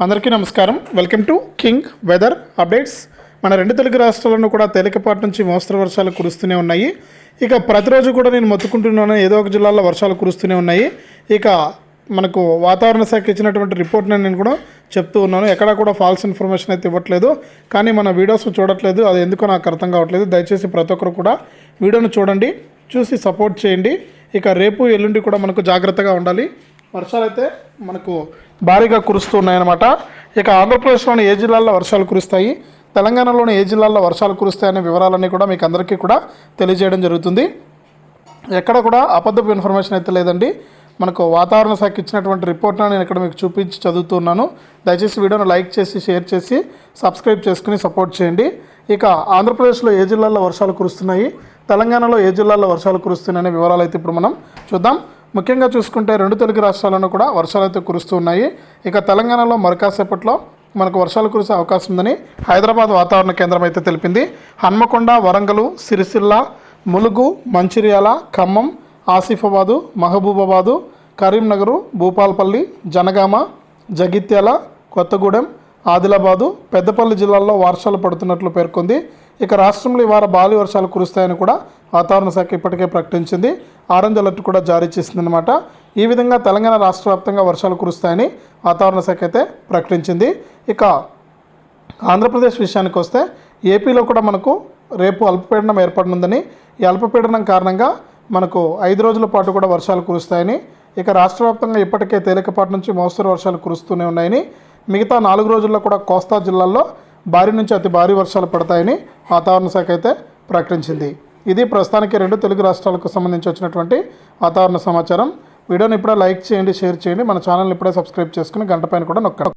అందరికీ నమస్కారం. Welcome to King Weather updates. మన రెండు తెలుగు రాష్ట్రాలను కూడా తేలికపాటి నుంచి మోస్తరు వర్షాలు కురుస్తూనే ఉన్నాయి. ఇక ప్రతిరోజు కూడా నేను మొత్తుకుంటున్నాను, ఏదో ఒక జిల్లాలో వర్షాలు కురుస్తూనే ఉన్నాయి. ఇక మనకు వాతావరణ శాఖ ఇచ్చినటువంటి రిపోర్ట్ని నేను కూడా చెప్తూ ఉన్నాను. ఎక్కడా కూడా ఫాల్స్ ఇన్ఫర్మేషన్ అయితే ఇవ్వట్లేదు, కానీ మన వీడియోస్ చూడట్లేదు. అది ఎందుకో నాకు అర్థం కావట్లేదు. దయచేసి ప్రతి ఒక్కరు కూడా వీడియోను చూడండి, చూసి సపోర్ట్ చేయండి. ఇక రేపు ఎల్లుండి కూడా మనకు జాగ్రత్తగా ఉండాలి. వర్షాలు అయితే మనకు భారీగా కురుస్తూ ఉన్నాయన్నమాట. ఇక ఆంధ్రప్రదేశ్లోని ఏ జిల్లాల్లో వర్షాలు కురుస్తాయి, తెలంగాణలోని ఏ జిల్లాల్లో వర్షాలు కురుస్తాయనే వివరాలన్నీ కూడా మీకు అందరికీ కూడా తెలియజేయడం జరుగుతుంది. ఎక్కడ కూడా అబద్ధపు ఇన్ఫర్మేషన్ అయితే లేదండి. మనకు వాతావరణ శాఖ ఇచ్చినటువంటి రిపోర్ట్ను నేను ఇక్కడ మీకు చూపించి చదువుతున్నాను. దయచేసి వీడియోను లైక్ చేసి, షేర్ చేసి, సబ్స్క్రైబ్ చేసుకుని సపోర్ట్ చేయండి. ఇక ఆంధ్రప్రదేశ్లో ఏ జిల్లాల్లో వర్షాలు కురుస్తున్నాయి, తెలంగాణలో ఏ జిల్లాల్లో వర్షాలు కురుస్తున్నాయనే వివరాలు అయితే ఇప్పుడు మనం చూద్దాం. ముఖ్యంగా చూసుకుంటే రెండు తెలుగు రాష్ట్రాలను కూడా వర్షాలు అయితే కురుస్తూ ఉన్నాయి. ఇక తెలంగాణలో మరికాసేపట్లో మనకు వర్షాలు కురిసే అవకాశం ఉందని హైదరాబాద్ వాతావరణ కేంద్రం అయితే తెలిపింది. హన్మకొండ, వరంగల్, సిరిసిల్ల, ములుగు, మంచిర్యాల, ఖమ్మం, ఆసిఫాబాదు, మహబూబాబాదు, కరీంనగర్, భూపాలపల్లి, జనగామ, జగిత్యాల, కొత్తగూడెం, ఆదిలాబాదు, పెద్దపల్లి జిల్లాల్లో వర్షాలు పడుతున్నట్లు పేర్కొంది. ఇక రాష్ట్రంలో ఇవాళ భారీ వర్షాలు కురుస్తాయని కూడా వాతావరణ శాఖ ఇప్పటికే ప్రకటించింది. ఆరెంజ్ అలర్ట్ కూడా జారీ చేసిందనమాట. ఈ విధంగా తెలంగాణ రాష్ట్ర వ్యాప్తంగా వర్షాలు కురుస్తాయని వాతావరణ శాఖ అయితే ప్రకటించింది. ఇక ఆంధ్రప్రదేశ్ విషయానికి వస్తే ఏపీలో కూడా మనకు రేపు అల్పపీడనం ఏర్పడనుందని, ఈ అల్పపీడనం కారణంగా మనకు 5 రోజుల పాటు కూడా వర్షాలు కురుస్తాయని, ఇక రాష్ట్ర వ్యాప్తంగా ఇప్పటికే తేలికపాటి నుంచి మోస్తరు వర్షాలు కురుస్తూనే ఉన్నాయని, మిగతా 4 రోజుల్లో కూడా కోస్తా జిల్లాల్లో భారీ నుంచి అతి భారీ వర్షాలు పడతాయని వాతావరణ శాఖ అయితే ప్రకటించింది. ఇది ప్రస్తుతానికి రెండు తెలుగు రాష్ట్రాలకు సంబంధించి వచ్చినటువంటి వాతావరణ సమాచారం. వీడియోని ఇప్పుడే లైక్ చేయండి, షేర్ చేయండి. మన ఛానల్ని ఇప్పుడే సబ్స్క్రైబ్ చేసుకుని గంట పైన కూడా నొక్కండి.